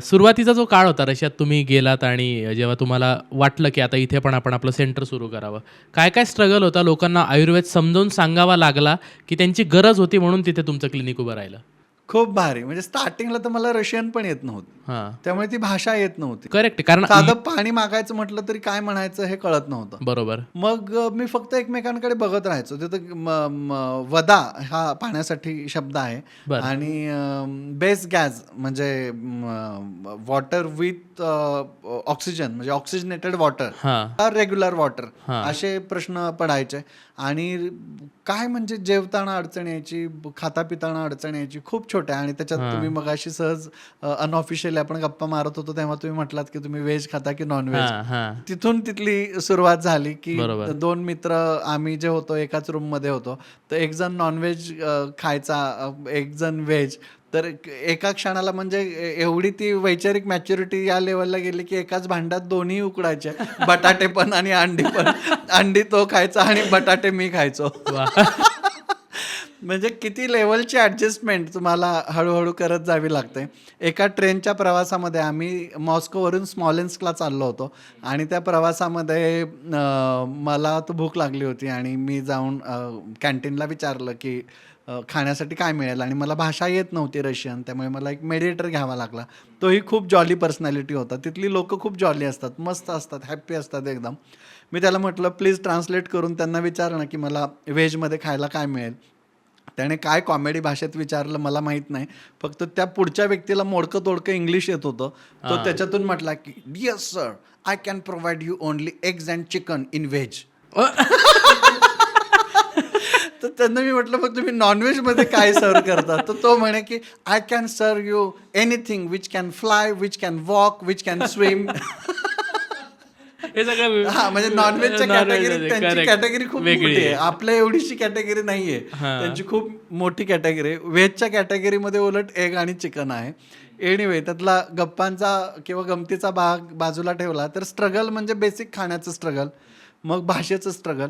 सुरुवातीचा जो काळ होता रशियात तुम्ही गेलात आणि जेव्हा तुम्हाला वाटलं की आता इथे पण आपण आपलं सेंटर सुरू करावं, काय काय स्ट्रगल होता? लोकांना आयुर्वेद समजावून सांगावा लागला की त्यांची गरज होती म्हणून तिथे तुमचं क्लिनिक उभं राहिलं? खूप भारी. म्हणजे स्टार्टिंगला तर मला रशियन पण येत नव्हती. हां. त्यामुळे ती भाषा येत नव्हती. करेक्ट. कारण साधं पाणी मागायचं म्हटलं तरी काय म्हणायचं हे कळत नव्हतं. बरोबर. मग मी फक्त एकमेकांकडे बघत राहायचो. तिथं वदा हा पाण्यासाठी शब्द आहे बरं. आणि बेस गॅस म्हणजे वॉटर विथ ऑक्सिजन म्हणजे ऑक्सिजनेटेड वॉटर हां. रेग्युलर वॉटर हां. असे प्रश्न पडायचे. आणि काय म्हणजे जेवताना अडचण यायची, खाता पिताना अडचण यायची, खूप छोट्या. आणि त्याच्यात तुम्ही मगाशी सहज अनऑफिशियली आपण गप्पा मारत होतो तेव्हा तुम्ही म्हटलात की तुम्ही व्हेज खाता की नॉन व्हेज. हां, हां. तिथून तिथली सुरुवात झाली की बरोबर. 2 मित्र आम्ही जे होतो एकाच रूममध्ये होतो. तर एक जण नॉनव्हेज खायचा, एक जण व्हेज. तर एका क्षणाला म्हणजे एवढी ती वैचारिक मॅच्युरिटी या लेवलला गेली की एकाच भांड्यात दोन्ही उकडायचे, बटाटे पण आणि अंडी पण. अंडी तो खायचा आणि बटाटे मी खायचो. म्हणजे किती लेवलची ॲडजस्टमेंट तुम्हाला हळूहळू करत जावी लागते. एका ट्रेनच्या प्रवासामध्ये आम्ही मॉस्कोवरून स्मॉलेन्स्कला चाललो होतो आणि त्या प्रवासामध्ये मला तर भूक लागली होती आणि मी जाऊन कॅन्टीनला विचारलं की खाण्यासाठी काय मिळेल. आणि मला भाषा येत नव्हती रशियन, त्यामुळे मला एक मेडिएटर घ्यावा लागला. तोही खूप जॉली पर्सनॅलिटी होता. तिथली लोकं खूप जॉली असतात, मस्त असतात, हॅप्पी असतात एकदम. मी त्याला म्हटलं प्लीज ट्रान्सलेट करून त्यांना विचार ना की मला व्हेजमध्ये खायला काय मिळेल. त्याने काय कॉमेडी भाषेत विचारलं मला माहीत नाही. फक्त त्या पुढच्या व्यक्तीला मोडकं तोडकं इंग्लिश येत होतं. तो त्याच्यातून म्हटला की yes sir, I can provide you only eggs and chicken in veg. तर त्यांना मी म्हटलं मग तुम्ही नॉनव्हेजमध्ये काय सर्व करता. तर तो म्हणे की I can serve you anything which can fly, which can walk, which can swim. हे सगळं हा म्हणजे नॉनव्हेजच्या कॅटेगरीत त्यांची करेक्ट. कॅटेगरी खूप वेगळी मोठी आहे. आहे. आपल्या एवढीशी कॅटेगरी नाहीये. त्यांची खूप मोठी कॅटेगरी आहे. व्हेजच्या कॅटेगरीमध्ये उलट एग आणि चिकन आहे. एनिवे त्यातला गप्पांचा किंवा गमतीचा भाग बाजूला ठेवला तर स्ट्रगल म्हणजे बेसिक खाण्याचं स्ट्रगल, मग भाषेचं स्ट्रगल.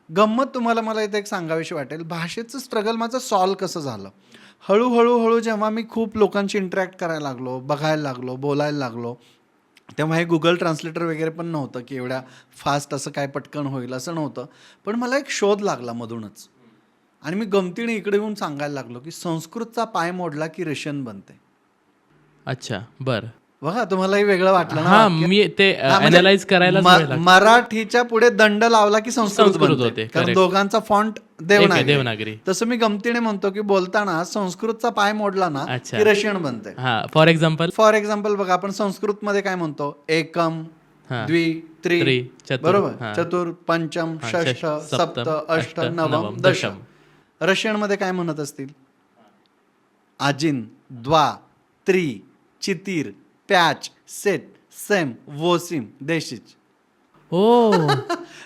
गंमत तुम्हाला मला इथे एक सांगावीशी वाटेल. भाषेचं स्ट्रगल माझं सॉल्व कसं झालं. हळूहळू जेव्हा मी खूप लोकांशी इंटरॅक्ट करायला लागलो, बघायला लागलो, बोलायला लागलो, तेव्हा हे गुगल ट्रान्सलेटर वगैरे पण नव्हतं की एवढ्या फास्ट असं काय पटकन होईल असं नव्हतं. पण मला एक शोध लागला मधूनच आणि मी गमतीने इकडे येऊन सांगायला लागलो की संस्कृतचा पाय मोडला की रशियन बनते. अच्छा. बरं. बघा तुम्हालाही वेगळं वाटलं ना हां, वाक्य. मी ते म्हणजे अॅनलाईज करायलाच वेळ लागतो. मराठीच्या पुढे दंड लावला की संस्कृत संस्कृत बनते. होते, कारण correct. दोघांचा फॉन्ट एक आहे देवनागरी. देवनागरी. तसं मी गमतीने म्हणतो की बोलताना संस्कृतचा पाय मोडला ना अच्छा. की रशियन बनते. हां, फॉर एक्झाम्पल? फॉर एक्झाम्पल बघा आपण संस्कृतमध्ये काय म्हणतो, एकम, हां. द्वि, त्रि, त्रि, चतुर. बरोबर, हां. चतुर, पंचम, हां, षष्ठ, षष्ठ, सप्त, सप्तम, अष्ट, नवम, दशम. रशियनमध्ये काय म्हणत असतील? आजिन, द्वा, त्रि, चितीर, प्याच, सेट, सेम, वोसिम, देशिच. ओ.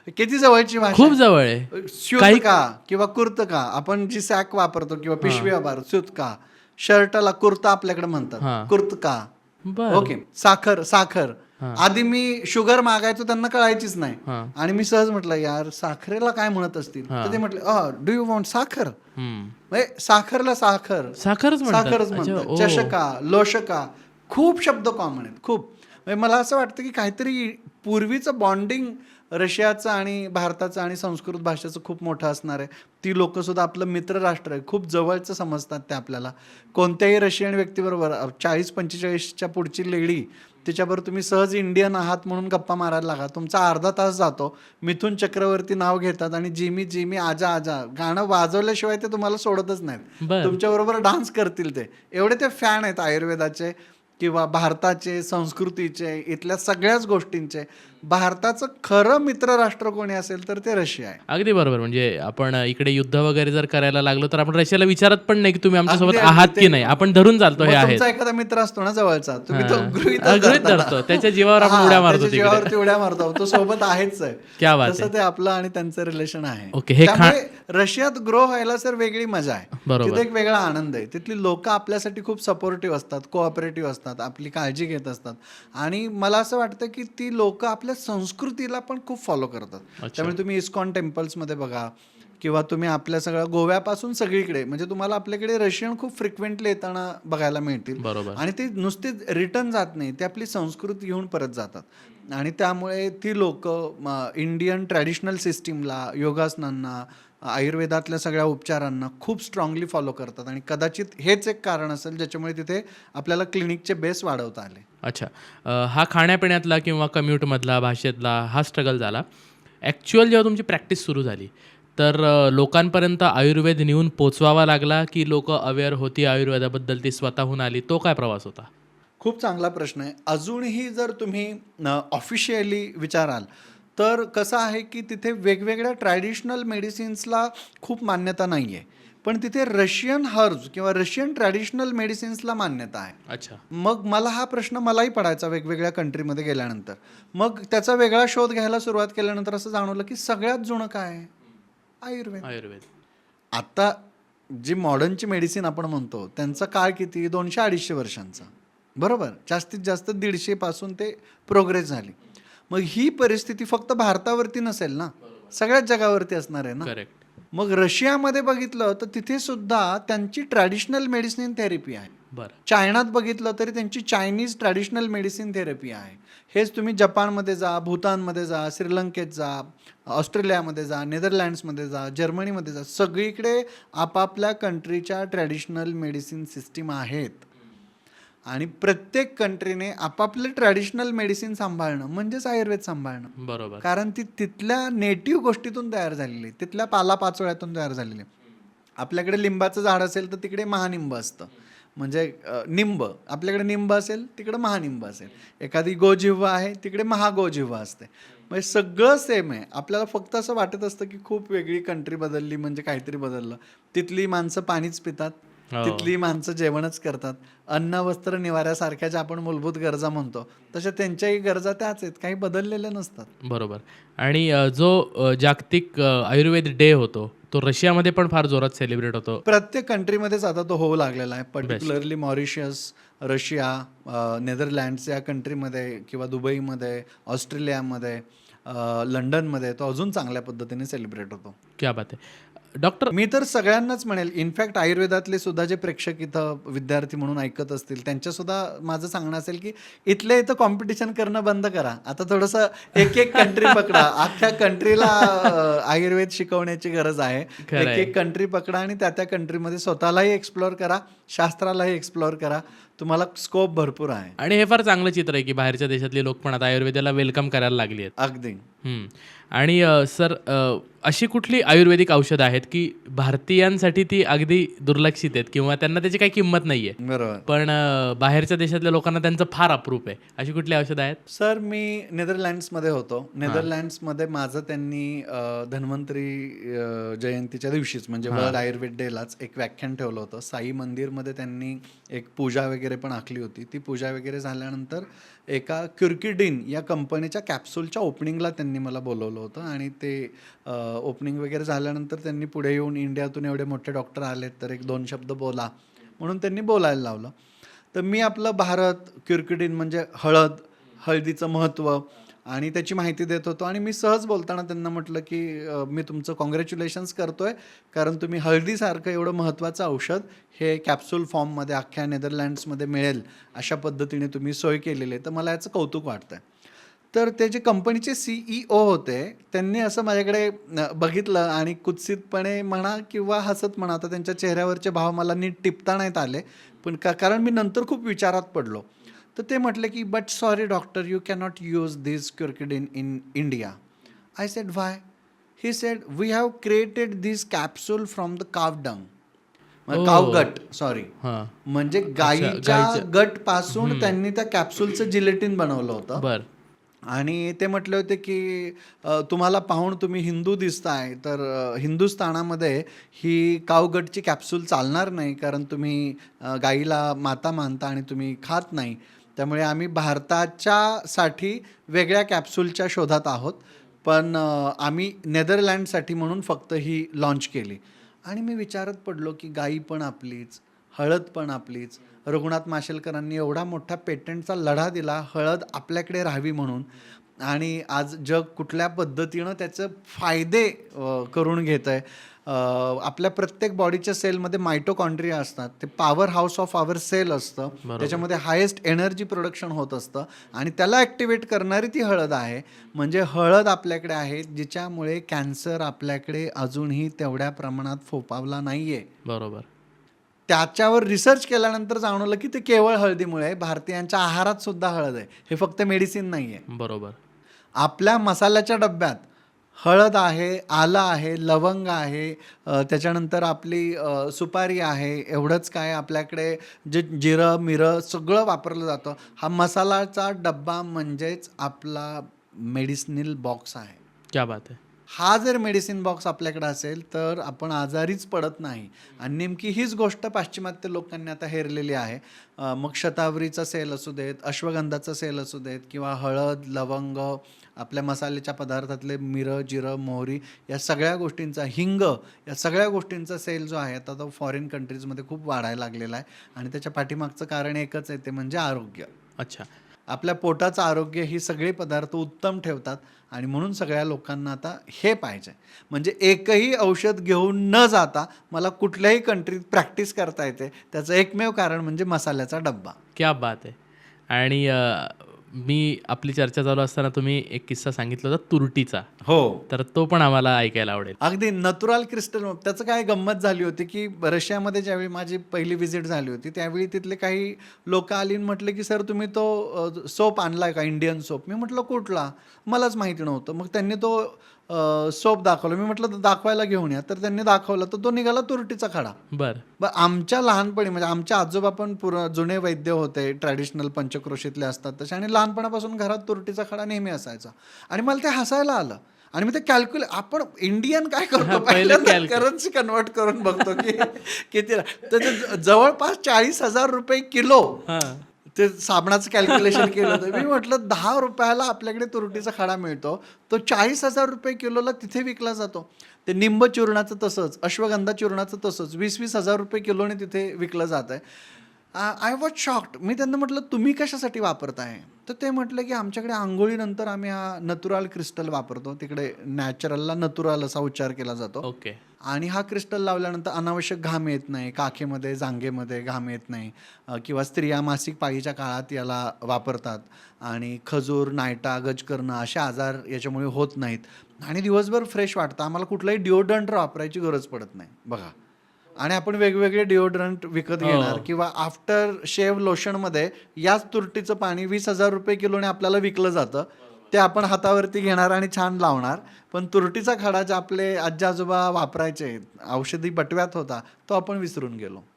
किती जवळची भाषा खूप आहे. जवळ आहे. स्यूत का किंवा कुर्त का, आपण जी सॅक वापरतो किंवा पिशवी वापरतो, स्यूत का. शर्टला कुर्ता आपल्याकडे म्हणतात, हां. कुर्त का. बरं. ओके. साखर, साखर. हां. आधी मी शुगर मागायचो त्यांना कळायचीच नाही. हां. आणि मी सहज म्हटलं यार साखरेला काय म्हणत असतील. तर ते म्हटले डू यू वॉन्ट साखर. म्हणजे साखरला साखर, साखरच म्हणतात. साखरच अच्छा, म्हणतात. ओ. चषका, लोशका, खूप शब्द कॉमन आहेत खूप. म्हणजे मला असं वाटतं की काहीतरी पूर्वीचं बॉन्डिंग रशियाचं आणि भारताचं आणि संस्कृत भाषेचं खूप मोठं असणार आहे. ती लोकंसुद्धा आपलं मित्रराष्ट्र आहे, खूप जवळचं समजतात ते आपल्याला. कोणत्याही रशियन व्यक्तीबरोबर 40-45च्या पुढची लेडी तिच्याबरोबर तुम्ही सहज इंडियन आहात म्हणून गप्पा मारायला लागा, तुमचा अर्धा तास जातो. मिथुन चक्रवर्ती नाव घेतात आणि जिमी जिमी आजा आजा गाणं वाजवल्याशिवाय ते तुम्हाला सोडतच नाहीत. बरं. तुमच्याबरोबर डान्स करतील ते. एवढे ते फॅन आहेत आयुर्वेदाचे किंवा भारताचे, संस्कृतीचे, इथल्या सगळ्याच गोष्टींचे. भारताचं खरं मित्रराष्ट्र कोणी असेल तर ते रशिया आहे. अगदी बरोबर. म्हणजे आपण इकडे युद्ध वगैरे जर करायला लागलो तर आपण रशियाला विचारत पण नाही की तुम्ही आमच्यासोबत अगदी, आहात अगदी. की नाही. आपण धरून चालतो हे मग आहेत. तुमचा एखादा मित्र असतो ना जवळचा, तुम्ही तो हां. गृहीतच गृहीत धरता. धरतो. त्याच्या जीवावर आपण हां, उड्या मारतो त्याच्या तिकडे. जीवावरती उड्या मारतो. तो सोबत आहेच आहे. क्या बात तसं आहे. ते आपलं आणि त्यांचं रिलेशन आहे. ओके, हे त्यामुळे रशियात ग्रो व्हायला सर वेगळी मजा आहे. बरोबर. तिथे एक वेगळा आनंद आहे. तिथली लोक आपल्यासाठी खूप सपोर्टिव्ह असतात, कोऑपरेटिव्ह असतात, आपली काळजी घेत असतात. आणि मला असं वाटतं की ती लोक आपल्या संस्कृतीला पण खूप फॉलो करतात. त्यामुळे तुम्ही इस्कॉन टेम्पल्समध्ये बघा किंवा तुम्ही आपल्या सगळ्या गोव्यापासून सगळीकडे म्हणजे तुम्हाला आपल्याकडे रशियन खूप फ्रिक्वेंटली येताना बघायला मिळतील बरोबर. आणि ते नुसते रिटर्न जात नाही, ते आपली संस्कृती घेऊन परत जातात आणि त्यामुळे ती लोक इंडियन ट्रॅडिशनल सिस्टीमला, योगासनांना, आयुर्वेदातल्या सगळ्या उपचारांना खूप स्ट्रॉंगली फॉलो करतात आणि कदाचित हेच एक कारण असेल ज्याच्यामुळे तिथे आपल्याला क्लिनिकचे बेस वाढवता आले. अच्छा. हा खाण्यापिण्यातला किंवा कम्यूटमधला, भाषेतला हा स्ट्रगल झाला. ॲक्च्युअल जेव्हा तुमची प्रॅक्टिस सुरू झाली, तर लोकांपर्यंत आयुर्वेद नेऊन पोचवावा लागला, की लोकं अवेअर होती आयुर्वेदाबद्दल, ती स्वतःहून आली? तो काय प्रवास होता? खूप चांगला प्रश्न आहे. अजूनही जर तुम्ही ऑफिशियली विचाराल, तर कसं आहे की तिथे वेगवेगळ्या ट्रॅडिशनल मेडिसिन्सला खूप मान्यता नाही आहे. पण तिथे रशियन हर्ब्स किंवा रशियन ट्रॅडिशनल मेडिसिन्सला मान्यता आहे. अच्छा. मग मला हा प्रश्न मलाही पडायचा वेगवेगळ्या कंट्रीमध्ये गेल्यानंतर. मग त्याचा वेगळा शोध घ्यायला सुरुवात केल्यानंतर असं जाणवलं की सगळ्यात जुनं काय आहे? आयुर्वेद. आयुर्वेद. आता जी मॉडर्नची मेडिसिन आपण म्हणतो त्यांचा काळ किती? 200-250 वर्षांचा. बरोबर? जास्तीत जास्त 150 पासून ते प्रोग्रेस झाली. मग ही परिस्थिती फक्त भारतावरती नसेल ना, सगळ्याच जगावरती असणार आहे ना. करेक्ट. मग रशियामध्ये बघितलं तर तिथे सुद्धा त्यांची ट्रॅडिशनल मेडिसिन थेरपी आहे. बरं. चायनात बघितलं तरी त्यांची चायनीज ट्रॅडिशनल मेडिसिन थेरपी आहे. हेच तुम्ही जपानमध्ये जा, भूतानमध्ये जा, श्रीलंकेत जा, ऑस्ट्रेलियामध्ये जा, नेदरलँड्समध्ये जा, जर्मनीमध्ये जा, सगळीकडे आपापल्या कंट्रीच्या ट्रॅडिशनल मेडिसिन सिस्टीम आहेत आणि प्रत्येक कंट्रीने आपापले ट्रॅडिशनल मेडिसिन सांभाळणं म्हणजेच आयुर्वेद सांभाळणं. बरोबर. कारण ती तिथल्या नेटिव्ह गोष्टीतून तयार झालेली, तिथल्या पालापाचोळ्यातून तयार झालेली. आपल्याकडे लिंबाचं झाड असेल तर तिकडे महानिंब असतं, म्हणजे निंब. आपल्याकडे निंब असेल तिकडे महानिंब असेल. एखादी गोजिव्हा आहे तिकडे महागोजिव्हा असते. म्हणजे सगळं सेम आहे. आपल्याला फक्त असं वाटत असतं की खूप वेगळी कंट्री बदलली म्हणजे काहीतरी बदललं. तिथली माणसं पाणीच पितात, हो. तिथली माणसं जेवणच करतात. अन्न, वस्त्र, निवाऱ्यासारख्या ज्या आपण मूलभूत गरजा म्हणतो तशा त्यांच्याही गरजा त्याच आहेत, काही बदललेल्या नसतात. बरोबर. आणि जो जागतिक आयुर्वेद डे होतो, तो रशियामध्ये पण फार जोरात सेलिब्रेट होतो. प्रत्येक कंट्रीमध्येच आता तो होऊ लागलेला आहे. पर्टिक्युलरली मॉरिशियस, रशिया, नेदरलँड्स या कंट्रीमध्ये किंवा दुबईमध्ये, ऑस्ट्रेलियामध्ये, लंडनमध्ये तो अजून चांगल्या पद्धतीने सेलिब्रेट होतो. क्या बात आहे. डॉक्टर. मी तर सगळ्यांनाच म्हणेल, इनफॅक्ट आयुर्वेदातले सुद्धा जे प्रेक्षक इथं विद्यार्थी म्हणून ऐकत असतील त्यांच्यासुद्धा माझं सांगणं असेल की इथल्या इथं कॉम्पिटिशन करणं बंद करा. आता थोडंसं एक एक कंट्री पकडा. अख्ख्या कंट्रीला आयुर्वेद शिकवण्याची गरज आहे. खरं आहे. एक एक कंट्री पकडा आणि त्या त्या कंट्रीमध्ये स्वतःलाही एक्सप्लोअर करा, शास्त्रालाही एक्सप्लोअर करा. तुम्हाला स्कोप भरपूर आहे. आणि हे फार चांगलं चित्र आहे की बाहेरच्या देशातली लोक पण आता आयुर्वेदाला वेलकम करायला लागली आहेत. अगदी. आणि सर, अशी कुठली आयुर्वेदिक औषधं आहेत की भारतीयांसाठी ती अगदी दुर्लक्षित आहेत किंवा त्यांना त्याची काही किंमत नाही आहे, बरोबर. पण बाहेरच्या देशातल्या लोकांना त्यांचं फार अप्रूप आहे? अशी कुठली औषधं आहेत? सर, मी नेदरलँड्समध्ये होतो. नेदरलँड्समध्ये माझं त्यांनी धन्वंतरी जयंतीच्या दिवशीच म्हणजे वर्ल्ड आयुर्वेद डेलाच एक व्याख्यान ठेवलं होतं. साई मंदिरमध्ये त्यांनी एक पूजा वगैरे पण आखली होती. ती पूजा वगैरे झाल्यानंतर एका क्युर्किडिन या कंपनीच्या कॅप्सूलच्या ओपनिंगला त्यांनी मला बोलवलं होतं आणि ते ओपनिंग वगैरे झाल्यानंतर त्यांनी पुढे येऊन इंडियातून एवढे मोठे डॉक्टर आलेत तर एक 2 शब्द बोला म्हणून त्यांनी बोलायला लावलं. तर मी आपलं भारत, क्युर्किडिन म्हणजे हळद, हळदीचं महत्त्व आणि त्याची माहिती देत होतो आणि मी सहज बोलताना त्यांना म्हटलं की मी तुमचं कॉंग्रॅच्युलेशन्स करतोय कारण तुम्ही हळदीसारखं एवढं महत्त्वाचं औषध हे कॅप्सूल फॉर्ममध्ये अख्ख्या नेदरलँड्समध्ये मिळेल अशा पद्धतीने तुम्ही सोय केलेली आहे, तर मला याचं कौतुक वाटतंय. तर ते जे कंपनीचे CEO होते त्यांनी असं माझ्याकडे बघितलं आणि कुत्सितपणे म्हणा किंवा हसत म्हणा, तर त्यांच्या चेहऱ्यावरचे भाव मला नीट टिपता नाहीत आले, पण कारण मी नंतर खूप विचारात पडलो. तर ते म्हटले की but sorry doctor, you cannot use this curkidin in India. I said why? He said we have created this capsule from the cow dung. काव गट, सॉरी, हां. म्हणजे गायीच्या गट पासून त्यांनी त्या कॅप्सूलचं जिलेटिन बनवलं होतं. बरं. आणि ते म्हटले होते की तुम्हाला पाहून तुम्ही हिंदू दिसताय, तर हिंदुस्थानामध्ये ही कावगटची कॅप्सूल चालणार नाही कारण तुम्ही गाईला माता मानता आणि तुम्ही खात नाही. त्यामुळे आम्ही भारताच्यासाठी वेगळ्या कॅप्सूलच्या शोधात आहोत, पण आम्ही नेदरलँडसाठी म्हणून फक्त ही लॉन्च केली. आणि मी विचारत पडलो की गाई पण आपलीच, हळद पण आपलीच. रघुनाथ माशेलकरांनी एवढा मोठा पेटंटचा लढा दिला हळद आपल्याकडे राहावी म्हणून, आणि आज जग कुठल्या पद्धतीनं त्याचं फायदे करून घेत आहे. आपल्या प्रत्येक बॉडीच्या सेलमध्ये मायटोकॉन्ड्रिया असतात. ते power house of our cell असतं. त्याच्यामध्ये हायेस्ट एनर्जी प्रोडक्शन होत असतं आणि त्याला ॲक्टिवेट करणारी ती हळद आहे. म्हणजे हळद आपल्याकडे आहे जिच्यामुळे कॅन्सर आपल्याकडे अजूनही तेवढ्या प्रमाणात फोफावला नाही आहे. बरोबर. त्याच्यावर रिसर्च केल्यानंतर जाणवलं की ते केवळ हळदीमुळे आहे. भारतीयांच्या आहारात सुद्धा हळद आहे. हे फक्त मेडिसिन नाही आहे. बरोबर. आपल्या मसाल्याच्या डब्यात हळद आहे, आलं आहे, लवंग आहे, त्याच्यानंतर आपली सुपारी आहे. एवढंच काय आपल्याकडे जे जिरं मिरं सगळं वापरलं जातं. हा मसाल्याचा डब्बा म्हणजेच आपला मेडिसिनल बॉक्स आहे. क्या बात है. हा जर मेडिसिन बॉक्स आपल्याकडे असेल तर आपण आजारीच पडत नाही. आणि नेमकी हीच गोष्ट पाश्चिमात्य लोकांनी आता हेरलेली आहे. मग शतावरीचा सेल असू देत, अश्वगंधाचा सेल असू देत किंवा हळद, लवंग, आपल्या मसाल्याच्या पदार्थातले मिरं, जिरं, मोहरी या सगळ्या गोष्टींचा, हिंग या सगळ्या गोष्टींचा सेल जो आहे आता तो फॉरेन कंट्रीजमध्ये खूप वाढायला लागलेला आहे. आणि त्याच्या पाठीमागचं कारण एकच आहे, ते म्हणजे आरोग्य. अच्छा. आपल्या पोटाचं आरोग्य ही सगळे पदार्थ उत्तम ठेवतात आणि म्हणून सगळ्या लोकांना आता हे पाहिजे. म्हणजे एकही औषध घेऊन न जाता मला कुठल्याही कंट्रीत प्रॅक्टिस करता येते. त्याचं एकमेव कारण म्हणजे मसाल्याचा डब्बा. क्या बात आहे. आणि मी आपली चर्चा चालू असताना तुम्ही एक किस्सा सांगितला होता तुरटीचा. हो, तर तो पण आम्हाला ऐकायला आवडेल. अगदी नॅचरल क्रिस्टल. त्याचं काय गंमत झाली होती की रशियामध्ये ज्यावेळी माझी पहिली व्हिजिट झाली होती त्यावेळी तिथले काही लोक आली आणि म्हटले की सर तुम्ही तो सोप आणलाय का, इंडियन सोप? मी म्हटलं कुठला, मलाच माहिती नव्हतं. मग त्यांनी तो सोप दाखवला. मी म्हटलं दाखवायला घेऊन या. तर त्यांनी दाखवला तर तो निघाला तुरटीचा खडा. बरं. आमच्या लहानपणी म्हणजे आमच्या आजोबा पण जुने वैद्य होते, ट्रॅडिशनल पंचक्रोशीतले असतात तसे, आणि लहानपणापासून घरात तुरटीचा खडा नेहमी असायचा. आणि मला ते हसायला आलं. आणि मी ते आपण इंडियन काय करतो, पहिल्यांदा करन्सी कन्वर्ट करून बघतो की किती. तर जवळपास 40,000 रुपये किलो ते साबणाचं कॅल्क्युलेशन केलं होतं. मी म्हटलं 10 रुपयाला आपल्याकडे तुरटीचा खडा मिळतो, तो 40,000 रुपये किलोला तिथे विकला जातो. ते निंब चूर्णाचं तसंच, अश्वगंधा चूर्णाचं तसंच 20-20 हजार रुपये किलोने तिथे विकलं जात आहे. I was shocked. मी त्यांना म्हटलं तुम्ही कशासाठी वापरताय? तर ते म्हटलं की आमच्याकडे आंघोळीनंतर आम्ही हा नॅचरल क्रिस्टल वापरतो. तिकडे नॅचरलला नॅचरल असा उच्चार केला जातो. ओके. आणि हा क्रिस्टल लावल्यानंतर अनावश्यक घाम येत नाही, काखेमध्ये जांघेमध्ये घाम येत नाही. किंवा स्त्रिया मासिक पाळीच्या काळात याला वापरतात. आणि खजूर, नायटा, गजकर्ण असे आजार याच्यामुळे होत नाहीत. आणि दिवसभर फ्रेश वाटतं. आम्हाला कुठलाही डिओड्रंट वापरायची गरज पडत नाही बघा. आणि आपण वेगवेगळे डिओड्रंट विकत घेणार किंवा आफ्टर शेव लोशनमध्ये याच तुरटीचं पाणी 20,000 रुपये किलोने आपल्याला विकलं जातं. ते आपण हातावरती घेणार आणि छान लावणार. पण तुरटीचा खडा जे आपले आजी आजोबा वापरायचे, औषधी बटव्यात होता, तो आपण विसरून गेलो.